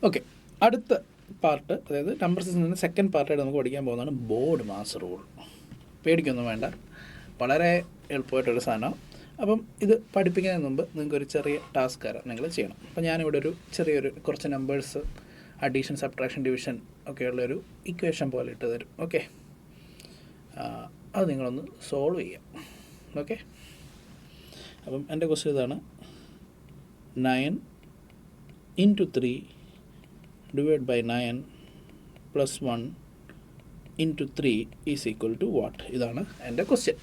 Okay, അടുത്ത part, അതായത് number സിസ്റ്റത്തിൻ്റെ സെക്കൻഡ് പാർട്ടായിട്ട് നമുക്ക് പഠിക്കാൻ പോകുന്നതാണ് ബോർഡ് മാസ് റൂൾ. പേടിക്കൊന്നും വേണ്ട, വളരെ എളുപ്പമായിട്ടൊരു സാധനം. അപ്പം ഇത് പഠിപ്പിക്കുന്നതിന് മുമ്പ് നിങ്ങൾക്കൊരു ചെറിയ ടാസ്ക് തരാം, നിങ്ങൾ ചെയ്യണം. അപ്പോൾ ഞാനിവിടെ ഒരു ചെറിയൊരു കുറച്ച് നമ്പേഴ്സ്, അഡീഷൻ, സബ്ട്രാക്ഷൻ, ഡിവിഷൻ ഒക്കെയുള്ളൊരു ഇക്വേഷൻ പോലെ ഇട്ട് തരും. ഓക്കെ, അത് നിങ്ങളൊന്ന് സോൾവ് ചെയ്യാം. ഓക്കെ, അപ്പം എൻ്റെ ക്വസ്റ്റ്യൻ ഇതാണ്: 9 into 3 divided by 9 plus 1 into 3 is equal to what? ഇതാണ് എൻ്റെ ക്വസ്റ്റ്യൻ.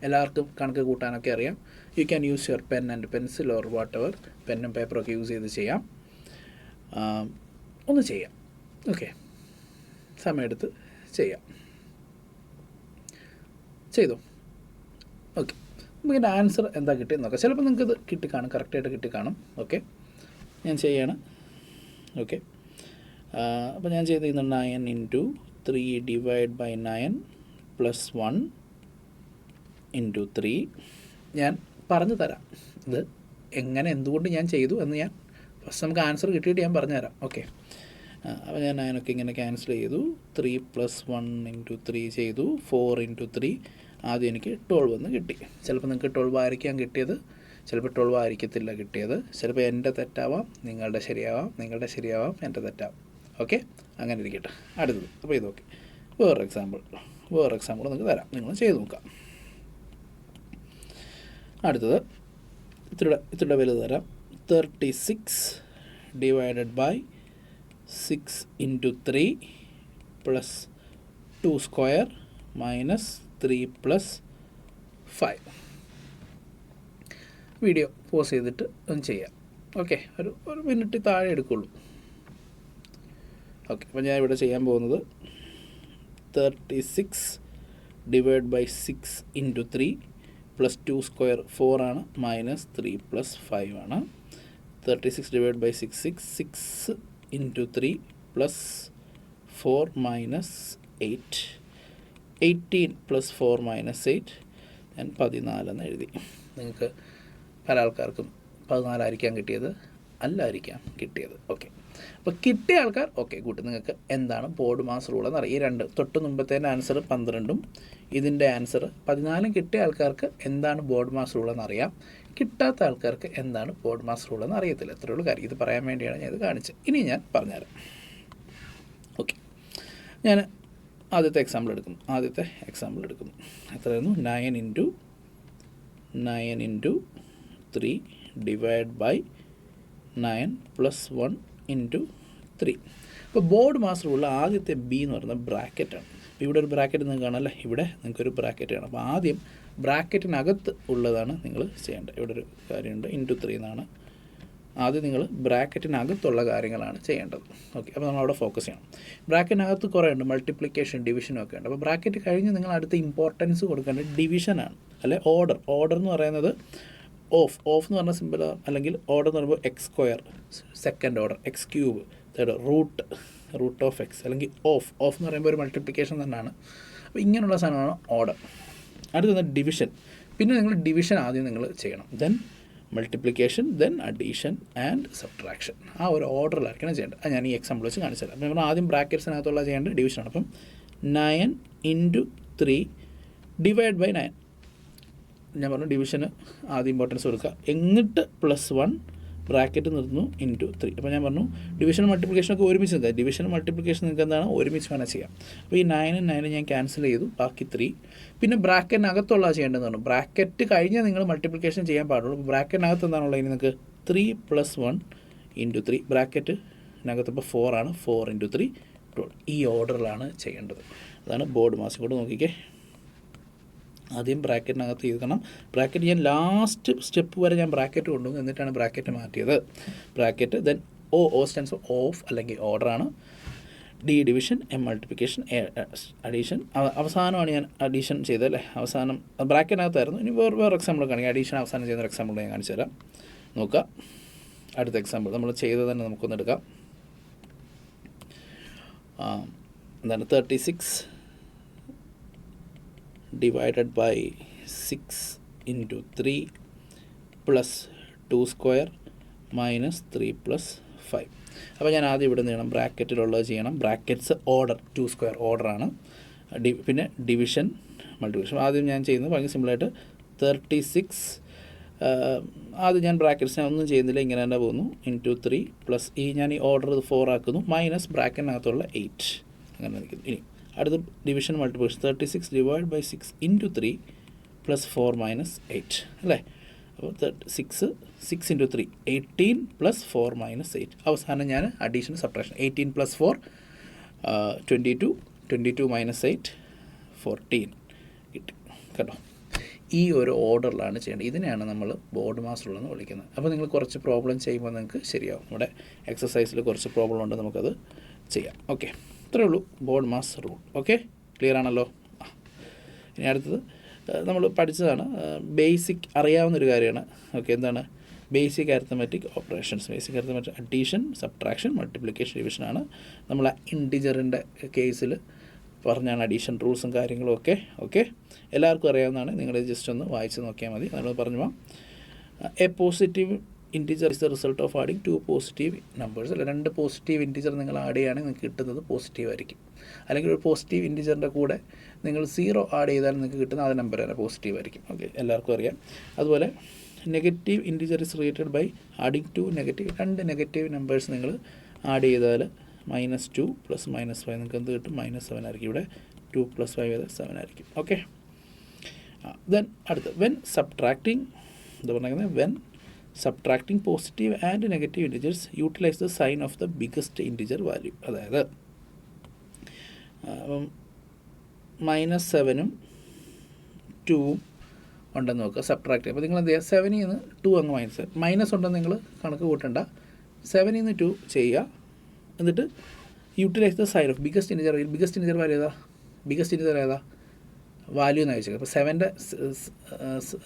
എല്ലാവർക്കും കണക്ക് കൂട്ടാനൊക്കെ അറിയാം. You can use your pen and pencil or whatever, പെന്നും പേപ്പറൊക്കെ യൂസ് ചെയ്ത് ചെയ്യാം. ഒന്ന് ചെയ്യാം. ഓക്കെ, സമയമെടുത്ത് ചെയ്യാം. ചെയ്തോ? ഓക്കെ, നമുക്കിൻ്റെ ആൻസർ എന്താ കിട്ടിയെന്ന് നോക്കാം. ചിലപ്പോൾ നിങ്ങൾക്കിത് കിട്ടിക്കാണും, കറക്റ്റായിട്ട് കിട്ടിക്കാണും. ഓക്കെ, ഞാൻ ചെയ്യാണ്. ഓക്കെ, അപ്പോൾ ഞാൻ ചെയ്ത് 9 into 3 divided by 9 plus 1 into 3. ഞാൻ പറഞ്ഞു തരാം ഇത് എങ്ങനെ, എന്തുകൊണ്ട് ഞാൻ ചെയ്തു എന്ന്. ഞാൻ ഫസ്റ്റ് നമുക്ക് ആൻസർ കിട്ടിയിട്ട് ഞാൻ പറഞ്ഞു തരാം. ഓക്കെ, അപ്പോൾ ഞാൻ 9 ഇങ്ങനെ ക്യാൻസൽ ചെയ്തു. 3 + 1 into 3 ചെയ്തു. 4 into 3, ആദ്യം എനിക്ക് 12 എന്ന് കിട്ടി. ചിലപ്പോൾ നിങ്ങൾക്ക് 12 ആയിരിക്കാം കിട്ടിയത്, ചിലപ്പോൾ 12 ആയിരിക്കത്തില്ല കിട്ടിയത്. ചിലപ്പോൾ എൻ്റെ തെറ്റാവാം, നിങ്ങളുടെ ശരിയാവാം, നിങ്ങളുടെ ശരിയാവാം, എൻ്റെ തെറ്റാവാം. ഓക്കെ, അങ്ങനെ ഇരിക്കട്ടെ. അടുത്തത്, അപ്പോൾ ഇത് ഓക്കെ. വേറൊരു എക്സാമ്പിൾ നിങ്ങൾക്ക് തരാം, നിങ്ങൾ ചെയ്ത് നോക്കാം. അടുത്തത് ഇത്തിരി വലുത് തരാം. 36 divided by 6 into 3 plus 2 square minus 3 plus 5. Video pause ചെയ്തിട്ട് ഒന്ന് ചെയ്യാം. ഓക്കെ, ഒരു മിനിറ്റ് താഴെ എടുക്കുള്ളൂ. ഓക്കെ, അപ്പോൾ ഞാൻ ഇവിടെ ചെയ്യാൻ പോകുന്നത് 36 divided by 6 into 3 plus 2 square 4 ആണ്, minus 3 plus 5 ആണ്. 36 divided by 6 into 3 plus 4 minus 8. 18 plus 4 minus 8, ഞാൻ 14 എന്ന് എഴുതി. നിങ്ങൾക്ക് പല ആൾക്കാർക്കും 14 ആയിരിക്കാം കിട്ടിയത്, അല്ലായിരിക്കാം കിട്ടിയത്. ഓക്കെ, അപ്പോൾ കിട്ടിയ ആൾക്കാർ ഓക്കെ കൂട്ടി, നിങ്ങൾക്ക് എന്താണ് ബോർഡ് മാസ് റൂൾ എന്നറിയാം. ഈ രണ്ട് തൊട്ട് മുമ്പത്തേൻ്റെ ആൻസർ 12ഉം ഇതിൻ്റെ ആൻസർ 14 കിട്ടിയ ആൾക്കാർക്ക് എന്താണ് ബോർഡ് മാസ് റൂൾ എന്നറിയാം. കിട്ടാത്ത ആൾക്കാർക്ക് എന്താണ് ബോർഡ് മാസ് റൂൾ എന്ന് അറിയത്തില്ല. എത്രയുള്ള കാര്യം, ഇത് പറയാൻ വേണ്ടിയാണ് ഞാൻ ഇത് കാണിച്ചത്. ഇനി ഞാൻ പറഞ്ഞുതരാം. ഓക്കെ, ഞാൻ ആദ്യത്തെ എക്സാമ്പിൾ എടുക്കുന്നു. എത്രയായിരുന്നു? 9 into 3 divided by 9 plus 1 into 3. ഇപ്പോൾ ബോർഡ് മാസ് റൂളിൽ ആദ്യത്തെ ബി എന്ന് പറയുന്നത് ബ്രാക്കറ്റാണ്. അപ്പോൾ ഇവിടെ ഒരു ബ്രാക്കറ്റ് നിങ്ങൾക്ക് കാണാമല്ലേ, ഇവിടെ നിങ്ങൾക്കൊരു ബ്രാക്കറ്റ് കാണാം. അപ്പോൾ ആദ്യം ബ്രാക്കറ്റിനകത്ത് ഉള്ളതാണ് നിങ്ങൾ ചെയ്യേണ്ടത്. ഇവിടെ ഒരു കാര്യമുണ്ട്, into 3 എന്നാണ്. ആദ്യം നിങ്ങൾ ബ്രാക്കറ്റിനകത്തുള്ള കാര്യങ്ങളാണ് ചെയ്യേണ്ടത്. ഓക്കെ, അപ്പോൾ നമ്മൾ അവിടെ ഫോക്കസ് ചെയ്യണം. ബ്രാക്കറ്റിനകത്ത് കുറേ ഉണ്ട്, മൾട്ടിപ്ലിക്കേഷൻ, ഡിവിഷനും ഒക്കെ ഉണ്ട്. അപ്പോൾ ബ്രാക്കറ്റ് കഴിഞ്ഞ് നിങ്ങൾ അടുത്ത ഇമ്പോർട്ടൻസ് കൊടുക്കേണ്ടത് ഡിവിഷനാണ്, അല്ലെ ഓർഡർ എന്ന് പറയുന്നത് ഓഫ് എന്ന് പറഞ്ഞ സിമ്പിൾ, അല്ലെങ്കിൽ ഓർഡർ എന്ന് പറയുമ്പോൾ x², second order, x³ third, root of x, അല്ലെങ്കിൽ ഓഫ് എന്ന് പറയുമ്പോൾ ഒരു മൾട്ടിപ്ലിക്കേഷൻ തന്നെയാണ്. അപ്പോൾ ഇങ്ങനെയുള്ള സാധനമാണ് ഓർഡർ. അടുത്തത് ഡിവിഷൻ. പിന്നെ നിങ്ങൾ ഡിവിഷൻ ആദ്യം നിങ്ങൾ ചെയ്യണം, then multiplication, then addition and subtraction. ആ ഒരു ഓർഡറിലായിരിക്കണം ചെയ്യേണ്ടത്. അത് ഞാൻ ഈ എക്സാമ്പിൾ വെച്ച് കാണിച്ചു തരാം. അപ്പോൾ നമ്മൾ ആദ്യം ബ്രാക്കറ്റ്സിനകത്തുള്ള ചെയ്യേണ്ടത് ഡിവിഷനാണ്. അപ്പം 9 into 3 divided by 9. ഞാൻ പറഞ്ഞു ഡിവിഷന് ആദ്യം ഇമ്പോർട്ടൻസ് കൊടുക്കുക, എന്നിട്ട് +1 ബ്രാക്കറ്റ് നിർത്തുന്നു into 3. അപ്പോൾ ഞാൻ പറഞ്ഞു ഡിവിഷൻ മൾട്ടിപ്ലിക്കേഷനൊക്കെ ഒരുമിച്ച് നിൽക്കുക. ഡിവിഷൻ മൾട്ടിപ്ലിക്കേഷൻ നിങ്ങൾക്ക് എന്താണ് ഒരുമിച്ച് വേണം ചെയ്യാം. അപ്പോൾ ഈ 9 ഞാൻ ക്യാൻസൽ ചെയ്തു, ബാക്കി 3. പിന്നെ ബ്രാക്കറ്റിനകത്തുള്ള ചെയ്യേണ്ടതെന്ന് പറഞ്ഞു, ബ്രാക്കറ്റ് കഴിഞ്ഞാൽ നിങ്ങൾ മൾട്ടിപ്ലിക്കേഷൻ ചെയ്യാൻ പാടുള്ളൂ. ബ്രാക്കറ്റിനകത്ത് എന്താണുള്ളത്, ഇനി നിങ്ങൾക്ക് 3 + 1 into 3. ബ്രാക്കറ്റിനകത്ത് ഇപ്പോൾ 4 ആണ്, 4 into 3 12. ഈ ഓർഡറിലാണ് ചെയ്യേണ്ടത്. അതാണ് ബോർഡ് മാസ്. കൂടെ നോക്കിക്കേ, ആദ്യം ബ്രാക്കറ്റിനകത്ത് ചെയ്യണം. ബ്രാക്കറ്റ് ഞാൻ ലാസ്റ്റ് സ്റ്റെപ്പ് വരെ ഞാൻ ബ്രാക്കറ്റ് കൊണ്ടുപോകും, എന്നിട്ടാണ് ബ്രാക്കറ്റ് മാറ്റിയത്. Bracket, then O stands for of, അല്ലെങ്കിൽ ഓർഡറാണ്. D division, M multiplication, A addition. അവസാനമാണ് ഞാൻ അഡീഷൻ ചെയ്തല്ലേ, അവസാനം ബ്രാക്കറ്റിനകത്തായിരുന്നു. ഇനി വേറെ എക്സാമ്പിൾ കാണിക്കാം. അഡീഷൻ അവസാനം ചെയ്യുന്ന എക്സാമ്പിൾ ഞാൻ കാണിച്ചു തരാം. നോക്കുക, അടുത്ത എക്സാമ്പിൾ നമ്മൾ ചെയ്ത് തന്നെ നമുക്കൊന്ന് എടുക്കാം. എന്താണ് 36 divided by 6 into 3 plus 2 square minus 3 plus 5. അപ്പോൾ ഞാൻ ആദ്യം ഇവിടെ നിന്ന് ചെയ്യണം, ബ്രാക്കറ്റിലുള്ളത് ചെയ്യണം. ബ്രാക്കറ്റ്സ് ഓർഡർ 2 സ്ക്വയർ ഓർഡറാണ്. പിന്നെ ഡിവിഷൻ മൾട്ടിപ്ലിക്കേഷൻ ആദ്യം ഞാൻ ചെയ്യുന്നത് ഭയങ്കര സിമ്പിളായിട്ട് 36. ആദ്യം ഞാൻ ബ്രാക്കറ്റ്സിനെ ഒന്നും ചെയ്യുന്നില്ല, ഇങ്ങനെ തന്നെ പോകുന്നു. ഇൻറ്റു 3 പ്ലസ് ഞാൻ ഈ ഓർഡർ 4 ആക്കുന്നു, മൈനസ് ബ്രാക്കറ്റിനകത്തുള്ള 8 അങ്ങനെ നിൽക്കുന്നു. ഇനി അടുത്ത് division multiplication 36 divide by 6 into 3 plus 4 minus 8 അല്ലേ. അപ്പോൾ 6 ഇൻറ്റു 3 18 പ്ലസ് 4 മൈനസ് 8. അവസാനം ഞാൻ അഡീഷൻ സബ്ട്രാക്ഷൻ 18 പ്ലസ് 4 22 മൈനസ് 8 14 കിട്ടി കേട്ടോ. ഈ ഒരു ഓർഡറിലാണ് ചെയ്യേണ്ടത്. ഇതിനെയാണ് നമ്മൾ ബോർഡ് മാസ് റൂൾ എന്ന് വിളിക്കുന്നത്. അപ്പോൾ നിങ്ങൾ കുറച്ച് പ്രോബ്ലം ചെയ്യുമ്പോൾ നിങ്ങൾക്ക് ശരിയാവും. നമ്മുടെ എക്സസൈസിൽ കുറച്ച് പ്രോബ്ലം ഉണ്ട്, നമുക്കത് ചെയ്യാം. ഓക്കെ, ഇത്രയേ ഉള്ളൂ board mass rule. Okay, clear ആണല്ലോ. ഇനി അടുത്തത് നമ്മൾ പഠിച്ചതാണ്, ബേസിക് അറിയാവുന്നൊരു കാര്യമാണ്. ഓക്കെ, എന്താണ് basic arithmetic operations. Basic arithmetic addition, subtraction, multiplication, ഡിവിഷനാണ്. നമ്മൾ ഇൻറ്റിജറിൻ്റെ കേസിൽ പറഞ്ഞാണ് അഡീഷൻ റൂൾസും കാര്യങ്ങളും ഒക്കെ. ഓക്കെ, എല്ലാവർക്കും അറിയാവുന്നതാണ്, നിങ്ങൾ ജസ്റ്റ് ഒന്ന് വായിച്ച് നോക്കിയാൽ മതി. നമ്മൾ പറഞ്ഞു പോകാം. A positive integer is the result of adding 2 positive numbers. അല്ല, 2 പോസിറ്റീവ് ഇൻറ്റിജർ നിങ്ങൾ ആഡ് ചെയ്യുകയാണെങ്കിൽ നിങ്ങൾക്ക് കിട്ടുന്നത് പോസിറ്റീവ് ആയിരിക്കും. അല്ലെങ്കിൽ ഒരു പോസിറ്റീവ് ഇൻറ്റിജറിൻ്റെ കൂടെ നിങ്ങൾ 0 ആഡ് ചെയ്താൽ നിങ്ങൾക്ക് കിട്ടുന്ന ആ നമ്പർ തന്നെ പോസിറ്റീവ് ആയിരിക്കും. ഓക്കെ, എല്ലാവർക്കും അറിയാം. അതുപോലെ negative integer is created by adding 2 negative. 2 negative numbers നിങ്ങൾ ആഡ് ചെയ്താൽ -2 പ്ലസ് -5 നിങ്ങൾക്ക് എന്ത് കിട്ടും? -7 ആയിരിക്കും. ഇവിടെ 2 + 5 ചെയ്താൽ 7 ആയിരിക്കും. ഓക്കെ, ദെൻ അടുത്ത് വെൻ സബ്ട്രാക്റ്റിംഗ്, എന്താ പറയുന്നത്, when subtracting positive and negative integers utilize the sign of the biggest integer value. അതായത് -7ഉം 2ഉം ഉണ്ടെന്ന് നോക്കുക, സബ്ട്രാക്ട് ചെയ്യുക. അപ്പോൾ നിങ്ങൾ എന്ത് ചെയ്യുക, 7ൽ നിന്ന് 2 അങ്ങ് മൈനസ് ഉണ്ടെന്ന് നിങ്ങൾ കണക്ക് കൂട്ടണ്ട. 7ൽ നിന്ന് 2 ചെയ്യുക, എന്നിട്ട് utilize the sign of biggest integer. Biggest integer value ഏതാ? ബിഗസ്റ്റ് ഇൻറ്റിജർ ഏതാ? വാല്യൂ എന്ന് അയച്ചേക്കുക. അപ്പോൾ 7ൻ്റെ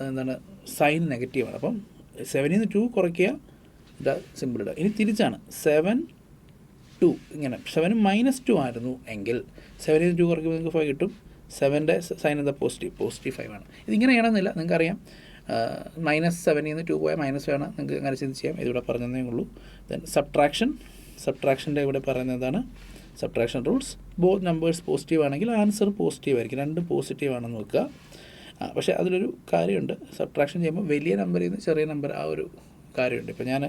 എന്താണ് സൈൻ നെഗറ്റീവാണ്. അപ്പം 7ൽ നിന്ന് 2 കുറയ്ക്കുക, ഇതാ സിമ്പിൾ ഇടുക. ഇനി തിരിച്ചാണ് 7 2 ഇങ്ങനെ 7 -2 ആയിരുന്നു എങ്കിൽ 7ൽ നിന്ന് 2 കുറയ്ക്കുമ്പോൾ നിങ്ങൾക്ക് 5 കിട്ടും. 7ൻ്റെ സൈൻ എന്താ? പോസിറ്റീവ് 5 ആണ്. ഇതിങ്ങനെ ചെയ്യണമെന്നില്ല, നിങ്ങൾക്കറിയാം. -7ൽ നിന്ന് 2 പോയാൽ -5 ആണ്, നിങ്ങൾക്ക് അങ്ങനെ ചിന്തിച്ച് ചെയ്യാം. ഇതിവിടെ പറഞ്ഞതേ ഉള്ളൂ. ദെൻ സബ്ട്രാക്ഷൻ്റെ ഇവിടെ പറയുന്നത് എന്താണ്? Subtraction rules. Both numbers positive ആണെങ്കിൽ ആൻസർ പോസിറ്റീവ് ആയിരിക്കും. 2 പോസിറ്റീവ് ആണെന്ന് നോക്കുക. പക്ഷേ അതിലൊരു കാര്യമുണ്ട്, സബ്ട്രാക്ഷൻ ചെയ്യുമ്പോൾ വലിയ നമ്പറിൽ നിന്ന് ചെറിയ നമ്പർ, ആ ഒരു കാര്യമുണ്ട്. ഇപ്പോൾ ഞാൻ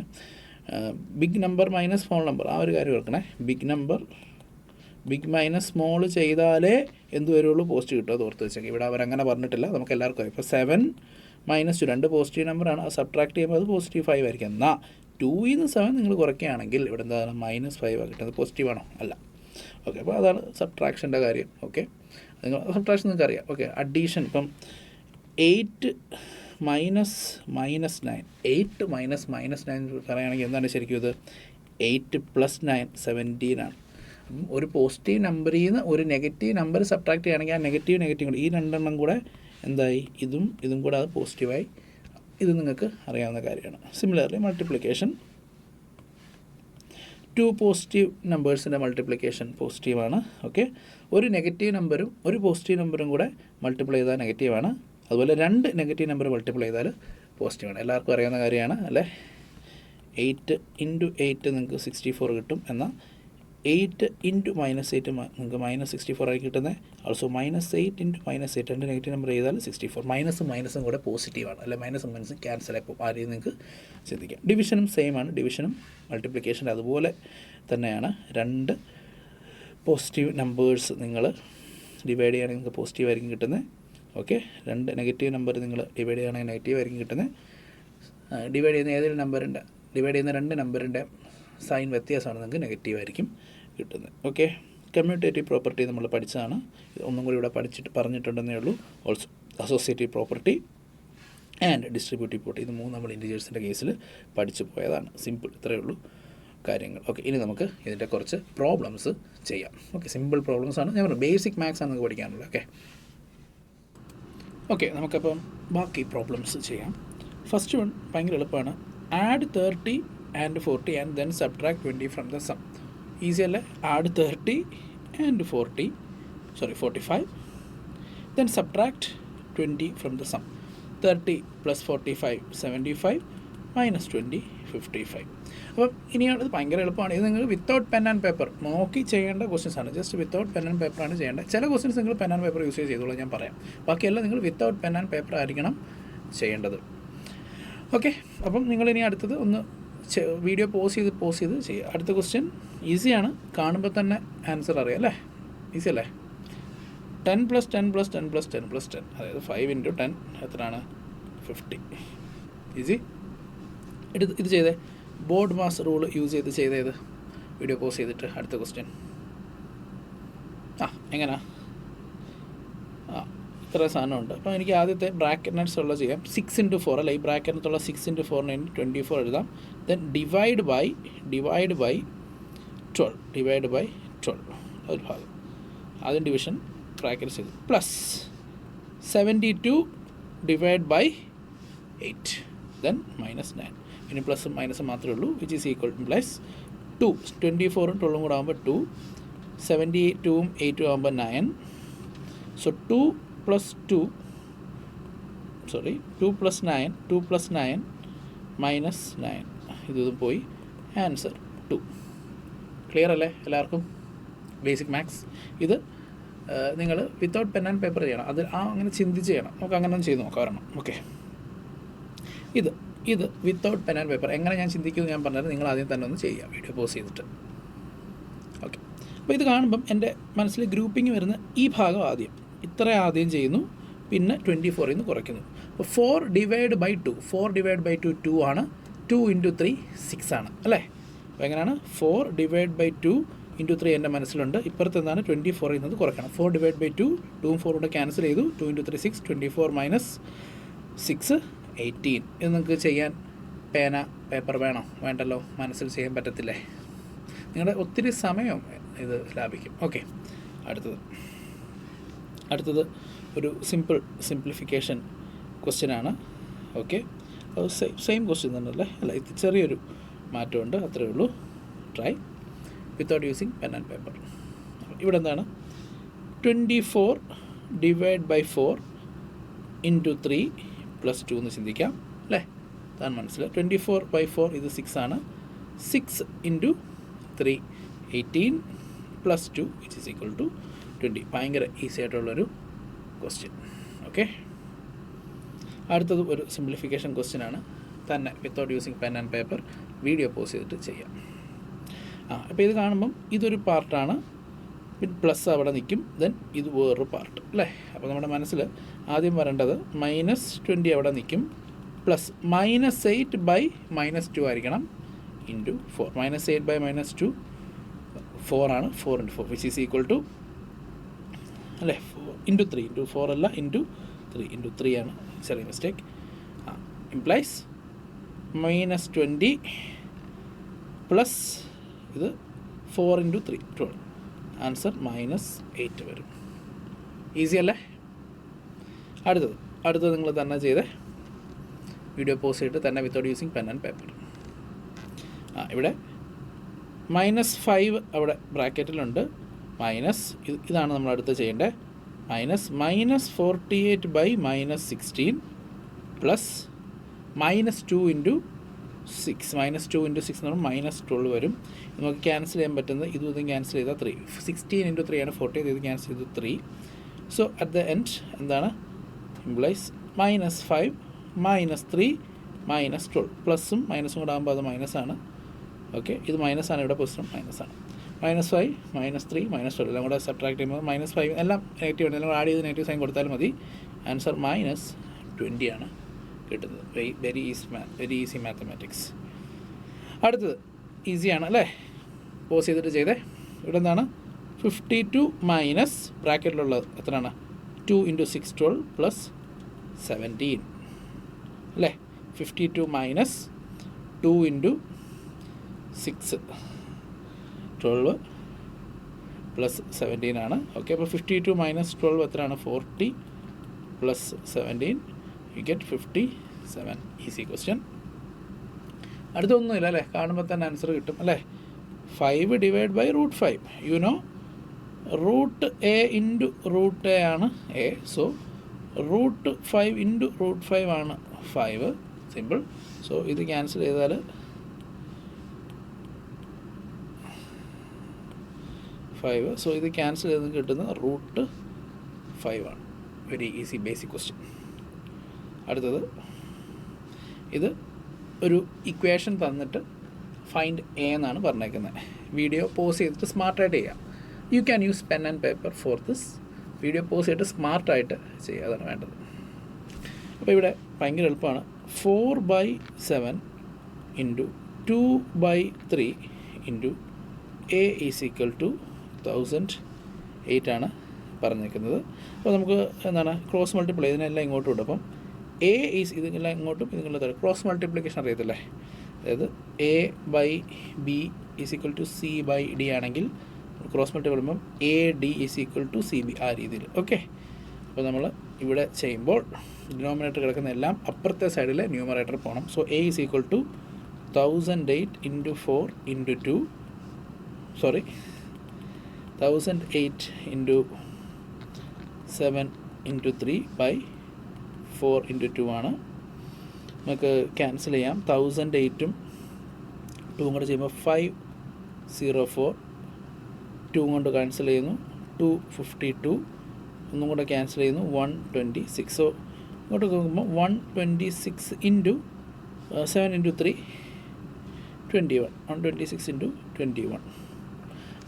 big number minus small number, ആ ഒരു കാര്യം ഓർക്കണേ. ബിഗ് മൈനസ് സ്മോൾ ചെയ്താലേ എന്ത് വരുള്ളൂ? പോസിറ്റീവ് കിട്ടും. അത് ഓർത്ത് വെച്ചേക്കാം. ഇവിടെ അവരങ്ങനെ പറഞ്ഞിട്ടില്ല, നമുക്ക് എല്ലാവർക്കും അറിയാം. ഇപ്പോൾ 7 - 2 2 പോസിറ്റീവ് നമ്പറാണ്. അത് സബ്ട്രാക്ട് ചെയ്യുമ്പോൾ അത് പോസിറ്റീവ് 5 ആയിരിക്കും. എന്നാൽ 2ൽ നിന്ന് 7 നിങ്ങൾ കുറയ്ക്കുകയാണെങ്കിൽ ഇവിടെ എന്താണ്? -5 ആണ് കിട്ടുന്നത്. പോസിറ്റീവ് ആണോ? അല്ല. ഓക്കെ, അപ്പോൾ അതാണ് സബ്ട്രാക്ഷൻ്റെ കാര്യം. ഓക്കെ, നിങ്ങൾ സബ്ട്രാക്ഷൻ നിങ്ങൾക്ക് അറിയാം. ഓക്കെ, അഡീഷൻ ഇപ്പം 8 മൈനസ് -9 8 മൈനസ് -9 പറയുകയാണെങ്കിൽ എന്താണ് ശരിക്കും ഇത്? 8 + 9 17 ആണ്. അപ്പം ഒരു പോസിറ്റീവ് നമ്പറിൽ നിന്ന് ഒരു നെഗറ്റീവ് നമ്പർ സബ്ട്രാക്ട് ചെയ്യുകയാണെങ്കിൽ ആ നെഗറ്റീവ് കൂടെ ഈ രണ്ടെണ്ണം കൂടെ എന്തായി? ഇതും കൂടെ അത് പോസിറ്റീവായി. ഇത് നിങ്ങൾക്ക് അറിയാവുന്ന കാര്യമാണ്. സിമിലർലി മൾട്ടിപ്ലിക്കേഷൻ, 2 പോസിറ്റീവ് നമ്പേഴ്സിൻ്റെ മൾട്ടിപ്ലിക്കേഷൻ പോസിറ്റീവാണ്. ഓക്കെ, ഒരു നെഗറ്റീവ് നമ്പറും ഒരു പോസിറ്റീവ് നമ്പറും കൂടെ മൾട്ടിപ്ലൈ ചെയ്താൽ നെഗറ്റീവാണ്. അതുപോലെ 2 നെഗറ്റീവ് നമ്പർ മൾട്ടിപ്ലൈ ചെയ്താൽ പോസിറ്റീവാണ്. എല്ലാവർക്കും അറിയാവുന്ന കാര്യമാണ് അല്ലേ. 8 × 8 നിങ്ങൾക്ക് 64 കിട്ടും. എന്നാൽ 8 × -8 നിങ്ങൾക്ക് -64 ആയി കിട്ടുന്നത്. ഓൾസോ -8 × -8 2 നെഗറ്റീവ് നമ്പർ ചെയ്താൽ 64. മൈനസും കൂടെ പോസിറ്റീവാണ് അല്ലെ. മൈനസും ക്യാൻസൽ ആയി പോകും. ആ രീതി നിങ്ങൾക്ക് ചിന്തിക്കാം. ഡിവിഷനും സെയിം ആണ്. ഡിവിഷനും മൾട്ടിപ്ലിക്കേഷൻ അതുപോലെ തന്നെയാണ്. 2 പോസിറ്റീവ് നമ്പേഴ്സ് നിങ്ങൾ ഡിവൈഡ് ചെയ്യുകയാണെങ്കിൽ നിങ്ങൾക്ക് പോസിറ്റീവ് ആയിരിക്കും കിട്ടുന്നത്. ഓക്കെ, 2 നെഗറ്റീവ് നമ്പർ നിങ്ങൾ ഡിവൈഡ് ചെയ്യുകയാണെങ്കിൽ നെഗറ്റീവ് ആയിരിക്കും കിട്ടുന്നത്. ഡിവൈഡ് ചെയ്യുന്ന ഏതൊരു നമ്പറിൻ്റെ ഡിവൈഡ് ചെയ്യുന്ന 2 നമ്പറിൻ്റെ സൈൻ വ്യത്യാസമാണ്, നിങ്ങൾക്ക് നെഗറ്റീവ് ആയിരിക്കും കിട്ടുന്നത്. ഓക്കെ, കമ്മ്യൂട്ടേറ്റീവ് പ്രോപ്പർട്ടി നമ്മൾ പഠിച്ചതാണ്. ഒന്നും കൂടി ഇവിടെ പറഞ്ഞിട്ടുണ്ടെന്നേ ഉള്ളൂ. Also associative property and distributive property, ഇത് 3 നമ്മൾ ഇൻറ്റിജേഴ്സിൻ്റെ കേസിൽ പഠിച്ചു പോയതാണ്. സിമ്പിൾ, ഇത്രയേ ഉള്ളൂ കാര്യങ്ങൾ. ഓക്കെ, ഇനി നമുക്ക് ഇതിൻ്റെ കുറച്ച് പ്രോബ്ലംസ് ചെയ്യാം. ഓക്കെ, സിമ്പിൾ പ്രോബ്ലംസ് ആണ്. ഞാൻ പറഞ്ഞു ബേസിക് മാത്സ് ആണ് നമുക്ക് പഠിക്കാനുള്ളത്. ഓക്കെ, നമുക്കപ്പം ബാക്കി പ്രോബ്ലംസ് ചെയ്യാം. ഫസ്റ്റ് വൺ ഭയങ്കര എളുപ്പമാണ്. Add 30 and 40 and then subtract 20 from the sum. Easy അല്ലേ? Add 30 and 45 then subtract 20 from the sum. 30 + 45 75 -20 55. അപ്പം ഇനിയാണ് ഇത് ഭയങ്കര എളുപ്പമാണ്. ഇത് നിങ്ങൾ വിത്തൗട്ട് പെൻ ആൻഡ് പേപ്പർ നോക്കി ചെയ്യേണ്ട ക്വസ്റ്റ്യൻസ് ആണ്. ജസ്റ്റ് വിത്തൗട്ട് പെൻ ആൻഡ് പേപ്പറാണ് ചെയ്യേണ്ടത്. ചില ക്വസ്റ്റ്യൻസ് നിങ്ങൾ പെൻ ആൻഡ് പേപ്പർ യൂസ് ചെയ്തോളൂ, ഞാൻ പറയാം. ബാക്കിയെല്ലാം നിങ്ങൾ വിത്തൗട്ട് പെൻ ആൻഡ് പേപ്പർ ആയിരിക്കണം ചെയ്യേണ്ടത്. ഓക്കെ, അപ്പം നിങ്ങളിനി അടുത്തത് ഒന്ന് വീഡിയോ പോസ് ചെയ്ത് ചെയ്യുക. അടുത്ത ക്വസ്റ്റ്യൻ ഈസിയാണ്, കാണുമ്പോൾ തന്നെ ആൻസർ അറിയാം അല്ലേ? ഈസി അല്ലേ? 10 + 10 + 10 + 10 + 10, അതായത് 5 × 10 എത്രയാണ്? 50. ഈസി. ഇത് ചെയ്തേ, ബോർഡ് മാസ് റൂൾ യൂസ് ചെയ്തേത് വീഡിയോ പോസ് ചെയ്തിട്ട്. അടുത്ത ക്വസ്റ്റ്യൻ എങ്ങനെയാ? ഇത്ര സാധനമുണ്ട്. അപ്പോൾ എനിക്ക് ആദ്യത്തെ ബ്രാക്കറ്റിനകത്ത് ഉള്ള ചെയ്യാം. 6 × 4 അല്ല, ഈ ബ്രാക്കറ്റിനകത്തുള്ള 6 × 4 24 എഴുതാം. ദെൻ ഡിവൈഡ് ബൈ 12 ഒരു ഭാഗം, ആദ്യം ഡിവിഷൻ ബ്രാക്കറ്റ് ചെയ്തു, പ്ലസ് 72 / 8, ദെൻ -9. ഇനി പ്ലസും മൈനസും മാത്രമേ ഉള്ളൂ, വിച്ച് ഈസ് ഈക്വൽ പ്ലസ് 2. 24 12 കൂടെ ആകുമ്പോൾ 2, 72 8 ആകുമ്പോൾ 9. സോ 2 + 9 -9 ഇതും പോയി, ആൻസർ 2. ക്ലിയർ അല്ലേ എല്ലാവർക്കും? ബേസിക് മാത്സ് ഇത് നിങ്ങൾ വിത്തൗട്ട് പെൻ ആൻഡ് പേപ്പർ ചെയ്യണം. അത് അങ്ങനെ ചിന്തിച്ച് ചെയ്യണം. നമുക്ക് അങ്ങനെ ഒന്ന് ചെയ്ത് നോക്കാം ഒരെണ്ണം. ഓക്കെ, ഇത് വിത്തൗട്ട് പെൻ ആൻഡ് പേപ്പർ എങ്ങനെ ഞാൻ ചിന്തിക്കുമെന്ന് ഞാൻ പറഞ്ഞത് നിങ്ങൾ ആദ്യം തന്നെ ഒന്ന് ചെയ്യുക, വീഡിയോ പോസ് ചെയ്തിട്ട്. ഓക്കെ, അപ്പോൾ ഇത് കാണുമ്പം എൻ്റെ മനസ്സിൽ ഗ്രൂപ്പിംഗ് വരുന്ന ഈ ഭാഗം ആദ്യം ചെയ്യുന്നു, പിന്നെ 24 നിന്ന് കുറയ്ക്കുന്നു. അപ്പോൾ 4 / 2 2 ആണ്, 2 × 3 6 ആണ് അല്ലേ? അപ്പോൾ എങ്ങനെയാണ്? 4 / 2 × 3 എൻ്റെ മനസ്സിലുണ്ട്. ഇപ്പുറത്ത് എന്താണ്? 24 എന്നത് കുറയ്ക്കണം. 4 / 2, 2ഉം 4 കൂടെ ക്യാൻസൽ ചെയ്തു. 2 × 3 6, 24 - 6 18. ഇത് നിങ്ങൾക്ക് ചെയ്യാൻ പേപ്പർ വേണോ? വേണ്ടല്ലോ, മനസ്സിൽ ചെയ്യാൻ പറ്റത്തില്ലേ? നിങ്ങളുടെ ഒത്തിരി സമയം ഇത് ലാഭിക്കും. ഓക്കെ, അടുത്തത് ഒരു സിംപ്ലിഫിക്കേഷൻ ക്വസ്റ്റ്യനാണ്. ഓക്കെ, അത് സെയിം ക്വസ്റ്റ്യൻ തന്നെ അല്ലേ? അല്ല, ഇത് ചെറിയൊരു മാറ്റമുണ്ട്, അത്രയേ ഉള്ളൂ. Try without using pen and paper. ഇവിടെ എന്താണ്? 24 / 4 × 3 + 2 എന്ന് ചിന്തിക്കാം അല്ലേ? അതാണ് മനസ്സിലായി. 24/4 ഇത് 6 ആണ്. 6 × 3 18 + 2 which is equal to 20. ഭയങ്കര ഈസി ആയിട്ടുള്ളൊരു ക്വസ്റ്റ്യൻ. ഓക്കെ, അടുത്തത് ഒരു സിംപ്ലിഫിക്കേഷൻ ക്വസ്റ്റ്യനാണ്, തന്നെ without using pen and paper video pause ചെയ്തിട്ട് ചെയ്യാം. അപ്പോൾ ഇത് കാണുമ്പം ഇതൊരു പാർട്ടാണ്, പിന്നെ പ്ലസ് അവിടെ നിൽക്കും, ദെൻ ഇത് വേറൊരു പാർട്ട് അല്ലേ? അപ്പോൾ നമ്മുടെ മനസ്സിൽ ആദ്യം വരേണ്ടത് -20 അവിടെ നിൽക്കും, പ്ലസ് -8 / -2 ആയിരിക്കണം, × 4. -8 / -2 4 ആണ്. 4 × 4 വിച്ച് ഈസ് ഈക്വൽ ടു അല്ലേ? 4 × 3 × 4 അല്ല, × 3 ആണ്, ചെറിയ മിസ്റ്റേക്ക്. ഇംപ്ലൈസ് -20 പ്ലസ് ഇത് 4 × 3 12, ആൻസർ -8 വരും. ഈസി അല്ലേ? അടുത്തത് നിങ്ങൾ തന്നെ ചെയ്തേ, വീഡിയോ പോസ് ചെയ്തിട്ട് തന്നെ without using pen and paper. ഇവിടെ -5 അവിടെ ബ്രാക്കറ്റിലുണ്ട്, ഇതാണ് നമ്മൾ അടുത്ത് ചെയ്യേണ്ടത്. -48 / -16 പ്ലസ് -2 × 6. -2 × 6 എന്ന് പറഞ്ഞാൽ -12 വരും. നമുക്ക് ക്യാൻസൽ ചെയ്യാൻ പറ്റുന്നത് ഇതും ക്യാൻസൽ ചെയ്താൽ 3. 16 × 3 ആണ് 40, ഇത് ക്യാൻസൽ ചെയ്തു 3. സോ അറ്റ് ദ എൻഡ് എന്താണ്? ഇംപ്ലൈസ് -5 -3 -12, പ്ലസും മൈനസും കൂടെ ആകുമ്പോൾ അത് മൈനസാണ്. ഓക്കെ, ഇത് മൈനസാണ്, ഇവിടെ പൊസിഷൻ മൈനസാണ്. -5 -3 -12 എല്ലാം കൂടെ സബ്ട്രാക്ട് ചെയ്യുമ്പോൾ -5 എല്ലാം നെഗറ്റീവ് ആണ്, എല്ലാം ആഡ് ചെയ്ത് നെഗറ്റീവ് സൈൻ കൊടുത്താൽ മതി. ആൻസർ -20 ആണ് കിട്ടുന്നത്. Very easy mathematics. അടുത്തത് ഈസിയാണ് അല്ലേ? പോസ് ചെയ്തിട്ട് ചെയ്തേ. ഇവിടെ എന്താണ്? 52 മൈനസ് ബ്രാക്കറ്റിലുള്ളത് എത്രയാണ്? 2 × 6 12 പ്ലസ് 17 അല്ലേ? 52 മൈനസ് 2 × 6 12 പ്ലസ് 17 ആണ്. ഓക്കെ, അപ്പോൾ 52 മൈനസ് 12 എത്രയാണ്? 40 plus 17 you get 57. Easy question. അടുത്തൊന്നുമില്ല അല്ലേ? കാണുമ്പോൾ തന്നെ ആൻസർ കിട്ടും അല്ലേ? 5 / √5. യു നോ √a × √a ആണ് a. സോ √5 × √5 ആണ് 5. സിമ്പിൾ. സോ ഇത് ക്യാൻസൽ ചെയ്താൽ ഫൈവ്. സോ ഇത് ക്യാൻസൽ ചെയ്ത് കിട്ടുന്ന √5 ആണ്. Very easy basic question. അടുത്തത് ഇത് ഒരു ഇക്വേഷൻ തന്നിട്ട് ഫൈൻഡ് എ എന്നാണ് പറഞ്ഞേക്കുന്നത്. വീഡിയോ പോസ് ചെയ്തിട്ട് സ്മാർട്ടായിട്ട് ചെയ്യാം. U can use pen and paper for this. Video pause ചെയ്തിട്ട് സ്മാർട്ടായിട്ട് ചെയ്യുക, അതാണ് വേണ്ടത്. അപ്പോൾ ഇവിടെ ഭയങ്കര എളുപ്പമാണ്. 4/7 × 2/3 × A = 1008 ആണ് പറഞ്ഞേക്കുന്നത്. അപ്പോൾ നമുക്ക് എന്താണ് ക്രോസ് മൾട്ടിപ്ലൈ ഇതിനെല്ലാം ഇങ്ങോട്ടും ഉണ്ട്. അപ്പം A ഈസ് ഇതിനെല്ലാം ഇങ്ങോട്ടും ഇതിനുള്ള ക്രോസ് മൾട്ടിപ്ലിക്കേഷൻ അറിയത്തില്ലേ? അതായത് A/B = C/D ആണെങ്കിൽ ക്രോസ് മൾട്ടിപ്ലൈ ചെയ്യുമ്പം AD = CB ആ രീതിയിൽ. ഓക്കെ, അപ്പോൾ നമ്മൾ ഇവിടെ ചെയ്യുമ്പോൾ ഡിനോമിനേറ്റർ കിടക്കുന്ന എല്ലാം അപ്പുറത്തെ സൈഡിൽ ന്യൂമറേറ്റർ പോകണം. സോ A = 1008 × 4 × 2 1008 × 7 × 3/4 × 2 ആണ്. നമുക്ക് ക്യാൻസൽ ചെയ്യാം. 1008ഉം 2 കൂടെ ചെയ്യുമ്പോൾ 504, 2 കൊണ്ട് ക്യാൻസൽ ചെയ്യുന്നു, 252, ഒന്നും കൂടെ ക്യാൻസൽ ചെയ്യുന്നു, 126. സോ ഇങ്ങോട്ട് നോക്കുമ്പോൾ 126 × 7 × 3 21, 126 × 21.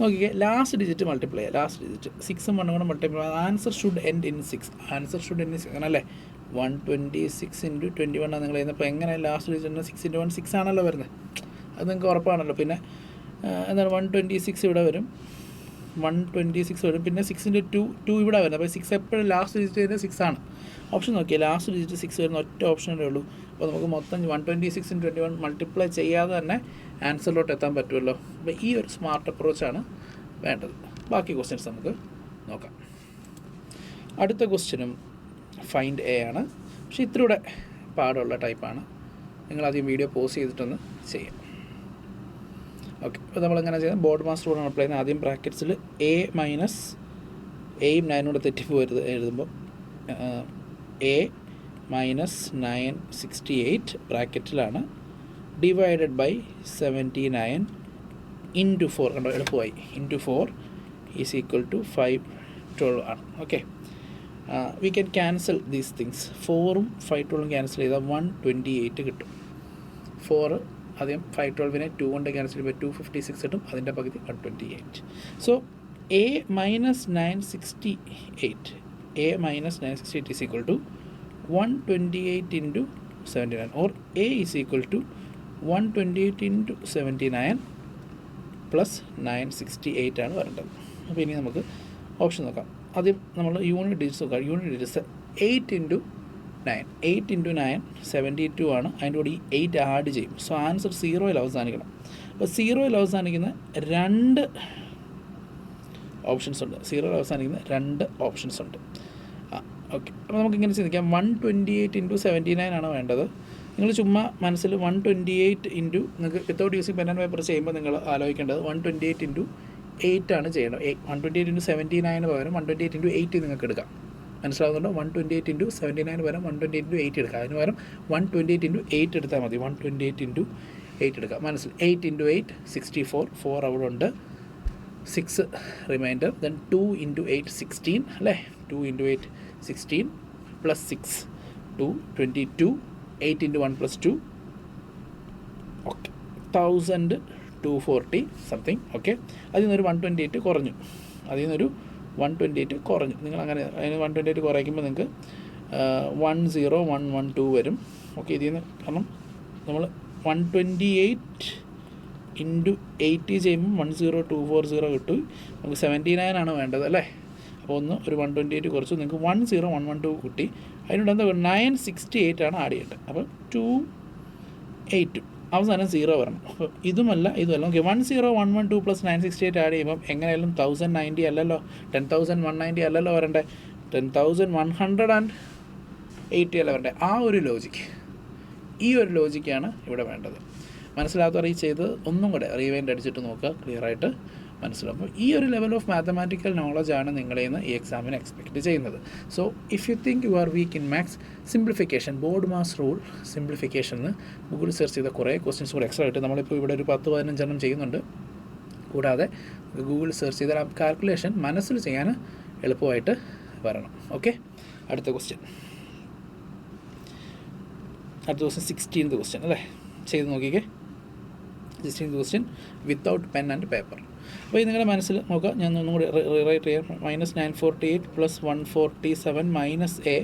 നോക്കിക്കേ, ലാസ്റ്റ് ഡിജിറ്റ് മൾട്ടിപ്ലൈ ചെയ്യുക. ലാസ്റ്റ് ഡിജിറ്റ് 6ഉം 1 കൂടെ multiply. Answer should end in 6. Answer should end in 6 ആണല്ലേ. 126 × 21 ആണ് നിങ്ങൾ ചെയ്യുന്നത്. അപ്പോൾ എങ്ങനെ ലാസ്റ്റ് ഡിജിറ്റ് 6 × 1 6 ആണല്ലോ വരുന്നത്. അത് നിങ്ങൾക്ക് ഉറപ്പാണല്ലോ. പിന്നെ എന്താണ് 126 ഇവിടെ വരും, 126 വരും. പിന്നെ 6 × 2 ഇവിടെ വരുന്നത്. അപ്പോൾ 6 എപ്പോഴും ലാസ്റ്റ് ഡിജിറ്റ് ചെയ്യുന്നത് 6 ആണ്. ഓപ്ഷൻ നോക്കിയാൽ ലാസ്റ്റ് ഡിജിറ്റ് 6 വരുന്ന ഒറ്റ ഓപ്ഷനേ ഉള്ളൂ. അപ്പോൾ നമുക്ക് മൊത്തം 126 × 21 മൾട്ടിപ്ലൈ ചെയ്യാതെ തന്നെ ആൻസറിലോട്ട് എത്താൻ പറ്റുമല്ലോ. അപ്പോൾ ഈ ഒരു സ്മാർട്ട് അപ്രോച്ചാണ് വേണ്ടത്. ബാക്കി ക്വസ്റ്റ്യൻസ് നമുക്ക് നോക്കാം. അടുത്ത ക്വസ്റ്റ്യനും ഫൈൻഡ് എ ആണ്. പക്ഷേ ഇത്തിലൂടെ പാടുള്ള ടൈപ്പാണ്. നിങ്ങളാദ്യം വീഡിയോ പോസ് ചെയ്തിട്ടൊന്ന് ചെയ്യാം. ഓക്കെ, അപ്പോൾ നമ്മളെങ്ങനെ ചെയ്യുന്നത്, ബോർഡ് മാസ്റ്റർ കൂടെ അപ്ലൈ ചെയ്യുന്നത്. ആദ്യം ബ്രാക്കറ്റ്സിൽ A മൈനസ് എയും 9 തെറ്റിപ്പോരുത് എഴുതുമ്പോൾ A മൈനസ് 968 ബ്രാക്കറ്റിലാണ് ഡിവൈഡഡ് ബൈ 79 × 4. കണ്ടോ, എളുപ്പമായി. × 4 = 512 ആണ്. Okay, we can cancel these things. 4ഉം 512ഉം ക്യാൻസൽ ചെയ്താൽ 128 കിട്ടും. 4 ആദ്യം 512നെ 2 കൊണ്ട് ക്യാൻസൽ ചെയ്യുമ്പോൾ 256 കിട്ടും. അതിൻ്റെ പകുതി 128. So A minus 968 = 128 × 79 or A = 128 × 79 + 968 ആണ് വരേണ്ടത്. അപ്പോൾ ഇനി നമുക്ക് ഓപ്ഷൻ നോക്കാം. ആദ്യം നമ്മൾ യൂണിറ്റ് ഡിജിറ്റ്സ് നോക്കാം. യൂണിറ്റ് ഡിജിറ്റ്സ് 8 × 9 8 × 9 72 ആണ്. അതിൻ്റെ കൂടി 8 ആഡ് ചെയ്യും. സോ ആൻസർ 0-ൽ അവസാനിക്കണം. അപ്പോൾ 0-ൽ അവസാനിക്കുന്ന 2 ഓപ്ഷൻസ് ഉണ്ട്. 0-ൽ അവസാനിക്കുന്ന 2 ഓപ്ഷൻസ് ഉണ്ട്. ഓക്കെ, അപ്പോൾ നമുക്കിങ്ങനെ ചിന്തിക്കാം. 128 × 79 ആണ് വേണ്ടത്. നിങ്ങൾ ചുമ്മാ മനസ്സിൽ 128 നിങ്ങൾക്ക് without using pen and paper ചെയ്യുമ്പോൾ നിങ്ങൾ ആലോചിക്കേണ്ടത് 128 × 8 ആണ് ചെയ്യേണ്ടത്. 128 × 79 പകരം 128 × 8 നിങ്ങൾക്ക് എടുക്കാം. മനസ്സിലാവുന്നുണ്ടോ? 128 × 79 പകരം 128 × 8 എടുക്കാം. അതിന് പകരം 128 × 8 എടുത്താൽ മതി. 128 × 8 എടുക്കാം. മനസ്സിൽ 8 × 8 64, 4 അവിടെ ഉണ്ട്, 6 റിമൈൻഡർ. ദെൻ 2 × 8 16 അല്ലേ. 2 × 8 16 + 6 2 22. 8 × 1 + 2 ഓക്കെ 1240 സംതിങ്. ഓക്കെ, അതിൽ നിന്നൊരു 128 കുറഞ്ഞു. നിങ്ങൾ അങ്ങനെ അതിന് 128 കുറയ്ക്കുമ്പോൾ നിങ്ങൾക്ക് 10112 വരും. ഓക്കെ, ഇതിൽ നിന്ന് കാരണം നമ്മൾ 128 × 80 ചെയ്യുമ്പോൾ 10240 കിട്ടും. നമുക്ക് 79 ആണ് വേണ്ടത് അല്ലേ. അപ്പോൾ ഒരു 128 കുറച്ച് നിങ്ങൾക്ക് 10112 കിട്ടി. അതിനോട് എന്താ 968 ആണ് ആഡ് ചെയ്യേണ്ടത്. അപ്പോൾ 280 അവസാനം 0 വരണം. അപ്പോൾ ഇതുമല്ല ഓക്കെ. 10112 + 968 ആഡ് ചെയ്യുമ്പം എങ്ങനെയായാലും 1090 അല്ലല്ലോ, 10190 അല്ലല്ലോ വരണ്ടേ, 10180 അല്ല വരണ്ടേ. ഈ ഒരു ലോജിക്കാണ് ഇവിടെ വേണ്ടത്. മനസ്സിലാത്തവർ ഈ ചെയ്ത് ഒന്നും കൂടെ റീവൈൻഡ് അടിച്ചിട്ട് നോക്കുക ക്ലിയറായിട്ട്. മനസ്സിലാവും. അപ്പോൾ ഈ ഒരു ലെവൽ ഓഫ് മാത്തമാറ്റിക്കൽ നോളജാണ് നിങ്ങളിൽ നിന്ന് ഈ എക്സാമിന് എക്സ്പെക്റ്റ് ചെയ്യുന്നത്. So if you think you are week in maths, simplification, board mass rule simplification Google search ചെയ്ത കുറേ ക്വസ്റ്റ്യൻസ് കൂടെ എക്സ്ട്രാ ആയിട്ട് നമ്മളിപ്പോൾ ഇവിടെ ഒരു 10-15 ചെയ്യുന്നുണ്ട്. കൂടാതെ ഗൂഗിൾ സെർച്ച് ചെയ്താൽ ആ കാൽക്കുലേഷൻ മനസ്സിൽ ചെയ്യാൻ എളുപ്പമായിട്ട് വരണം. ഓക്കെ, അടുത്ത ക്വസ്റ്റ്യൻ 16th ക്വസ്റ്റ്യൻ അല്ലേ, ചെയ്ത് നോക്കിക്കേ. 16th question without pen and paper. അപ്പോൾ ഇത് നിങ്ങളുടെ മനസ്സിൽ നോക്കുക, ഞാൻ ഒന്നും കൂടി റൈറ്റ് ചെയ്യാം. -948 + 147 - a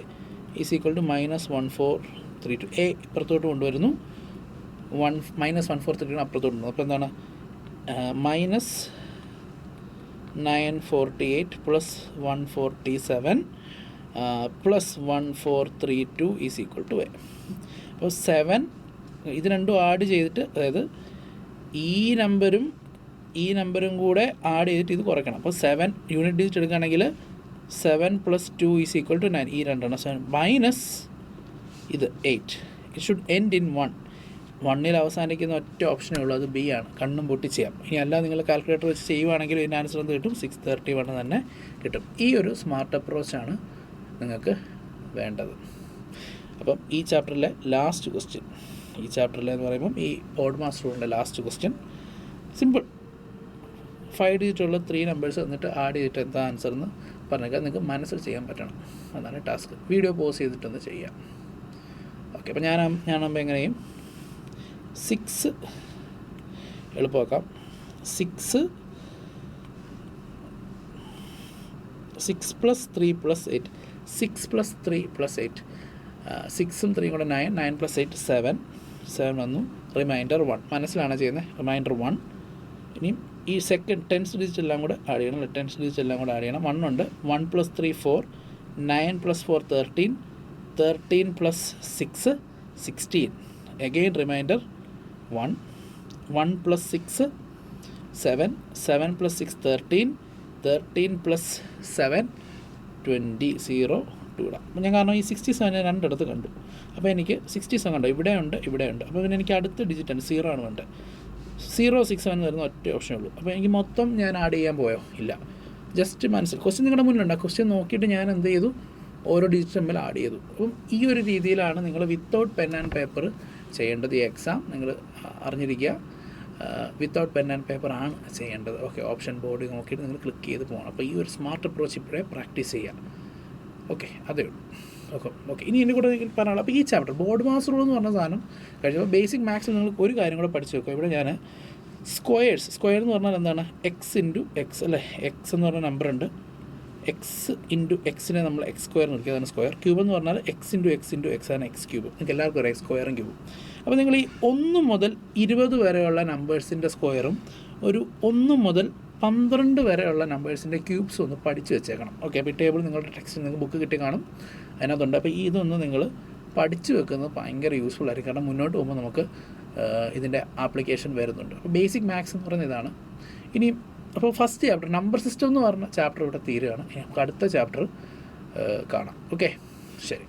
is equal to -1432. A ഇപ്പുറത്തോട്ട് കൊണ്ടുവരുന്നു, -1432 അപ്പുറത്തോട്ട് കൊണ്ടുവരുന്നു. അപ്പോൾ എന്താണ് -948 + 147 + 1432 ഈസ് ഈക്വൽ ടു a. അപ്പോൾ 7 ഇത് രണ്ടും ആഡ് ചെയ്തിട്ട്, അതായത് ഈ നമ്പരും കൂടെ ആഡ് ചെയ്തിട്ട് ഇത് കുറയ്ക്കണം. അപ്പോൾ 7 യൂണിറ്റ് ഡിജിറ്റ് എടുക്കുകയാണെങ്കിൽ 7 + 2 ഈസ് ഈക്വൽ ടു 9. ഈ രണ്ടെണ്ണം 7 മൈനസ് ഇത് 8. It should end in 1. 1-ൽ അവസാനിക്കുന്ന ഒറ്റ ഓപ്ഷനേ ഉള്ളൂ, അത് ബി ആണ്. കണ്ണും പൊട്ടി ചെയ്യാം. ഇനി അല്ല നിങ്ങൾ കാൽക്കുലേറ്റർ വെച്ച് ചെയ്യുവാണെങ്കിൽ ഇതിൻ്റെ ആൻസർ എന്ത് കിട്ടും? 631 തന്നെ കിട്ടും. ഈ ഒരു സ്മാർട്ട് അപ്രോച്ചാണ് നിങ്ങൾക്ക് വേണ്ടത്. അപ്പം ഈ ചാപ്റ്ററിലെ ലാസ്റ്റ് ക്വസ്റ്റ്യൻ, ഈ ചാപ്റ്ററിലെന്ന് പറയുമ്പം ഈ ബോർഡ് മാസ് റൂളിൻ്റെ ലാസ്റ്റ് ക്വസ്റ്റ്യൻ സിമ്പിൾ. 5 ഡിജിറ്റുള്ള 3 നമ്പേഴ്സ് എന്നിട്ട് ആഡ് ചെയ്തിട്ട് എന്താ ആൻസർ എന്ന് പറഞ്ഞാൽ നിങ്ങൾക്ക് മനസ്സിൽ ചെയ്യാൻ പറ്റണം. അതാണ് ടാസ്ക്. വീഡിയോ പോസ് ചെയ്തിട്ടൊന്ന് ചെയ്യാം. ഓക്കെ, അപ്പോൾ ഞാനാകുമ്പോൾ എങ്ങനെയും 6 എളുപ്പമാക്കാം. 6 + 3 + 8. 6 + 3 + 8. 6ഉം 3ഉം കൂടെ 9. 9 + 8 7. 7 വന്നു. റിമൈൻഡർ 1. മനസ്സിലാണ് ചെയ്യുന്നത്. റിമൈൻഡർ 1. ഇനിയും ഈ സെക്കൻഡ് 10th ഡിജിറ്റ് എല്ലാം കൂടെ ആഡ് ചെയ്യണം. 10th ഡിജിറ്റ് എല്ലാം കൂടെ ആഡ് ചെയ്യണം. 1 ഉണ്ട്. 1 + 3 4. 9 + 4 13. 13 + 6 16. Again remainder 1. 1 + 6 7. 7 + 6 13. 13 + 7 20 0 2 ഇടാം. അപ്പോൾ ഞാൻ കാരണം ഈ 67 രണ്ടിടത്ത് കണ്ടു. അപ്പോൾ എനിക്ക് 67 കണ്ടോ, ഇവിടെയുണ്ട്. അപ്പോൾ പിന്നെ എനിക്ക് അടുത്ത ഡിജിറ്റ് ആണ് 0 ആണ് വേണ്ടത്. 067 വരുന്ന ഒറ്റ ഓപ്ഷനേ ഉള്ളൂ. അപ്പോൾ എനിക്ക് മൊത്തം ഞാൻ ആഡ് ചെയ്യാൻ പോയോ? ഇല്ല. ജസ്റ്റ് മനസ്സിൽ ക്വസ്റ്റ്യൻ നിങ്ങളുടെ മുന്നിലുണ്ട്. ആ ക്വസ്റ്റ്യൻ നോക്കിയിട്ട് ഞാൻ എന്ത് ചെയ്തു? ഓരോ ഡിജിറ്റ് തമ്മിൽ ആഡ് ചെയ്തു. അപ്പം ഈ ഒരു രീതിയിലാണ് നിങ്ങൾ വിത്തൗട്ട് പെൻ ആൻഡ് പേപ്പർ ചെയ്യേണ്ടത്. ഈ എക്സാം നിങ്ങൾ അറിഞ്ഞിരിക്കുക, വിത്തൗട്ട് പെൻ ആൻഡ് പേപ്പർ ആണ് ചെയ്യേണ്ടത്. ഓക്കെ, ഓപ്ഷൻ ബോർഡ് നോക്കിയിട്ട് നിങ്ങൾ ക്ലിക്ക് ചെയ്ത് പോകണം. അപ്പോൾ ഈ ഒരു സ്മാർട്ട് അപ്രോച്ച് ഇപ്പോഴേ പ്രാക്ടീസ് ചെയ്യാം. ഓക്കെ, അതേ ഉള്ളൂ. ഓക്കെ, ഇനി എൻ്റെ കൂടെ പറയാനുള്ളത്, അപ്പോൾ ഈ ചാപ്റ്റർ ബോർഡ് മാസ് റൂൾ എന്ന് പറഞ്ഞ സാധനം കഴിഞ്ഞപ്പോൾ ബേസിക് മാത്സിൽ നിങ്ങൾക്ക് ഒരു കാര്യം കൂടെ പഠിച്ചു വെക്കുക. ഇവിടെ ഞാൻ സ്ക്വയർ എന്ന് പറഞ്ഞാൽ എന്താണ്? x അല്ലേ? എക്സ് എന്ന് പറഞ്ഞ നമ്പർ ഉണ്ട്. x × നമ്മൾ x² എന്ന് വിളിക്കുക, അതാണ് സ്ക്വയർ. ക്യൂബ് എന്ന് പറഞ്ഞാൽ x × x ആണ് x ക്യൂബ്. നിങ്ങൾക്ക് എല്ലാവർക്കും അറിയാം സ്ക്വയറും ക്യൂബും. അപ്പോൾ നിങ്ങൾ ഈ 1 മുതൽ 20 വരെയുള്ള നമ്പേഴ്സിൻ്റെ സ്ക്വയറും ഒരു 1 മുതൽ 12 വരെയുള്ള നമ്പേഴ്സിൻ്റെ ക്യൂബ്സും ഒന്ന് പഠിച്ച് വെച്ചേക്കണം. ഓക്കെ, അപ്പോൾ ഈ ടേബിൾ നിങ്ങളുടെ ടെക്സ്റ്റ് നിങ്ങൾക്ക് ബുക്ക് കിട്ടി കാണും, അതിനകത്തുണ്ട്. അപ്പോൾ ഇതൊന്ന് നിങ്ങൾ പഠിച്ചു വെക്കുന്നത് ഭയങ്കര യൂസ്ഫുൾ ആയിരിക്കും. കാരണം മുന്നോട്ട് പോകുമ്പോൾ നമുക്ക് ഇതിൻ്റെ ആപ്ലിക്കേഷൻ വരുന്നുണ്ട്. അപ്പോൾ ബേസിക് മാത്സ് എന്ന് പറയുന്നത് ഇതാണ്. ഇനി അപ്പോൾ ഫസ്റ്റ് ചാപ്റ്റർ നമ്പർ സിസ്റ്റം എന്ന് പറഞ്ഞ ചാപ്റ്റർ ഇവിടെ തീരുകയാണ്. നമുക്ക് അടുത്ത ചാപ്റ്റർ കാണാം. ഓക്കെ, ശരി.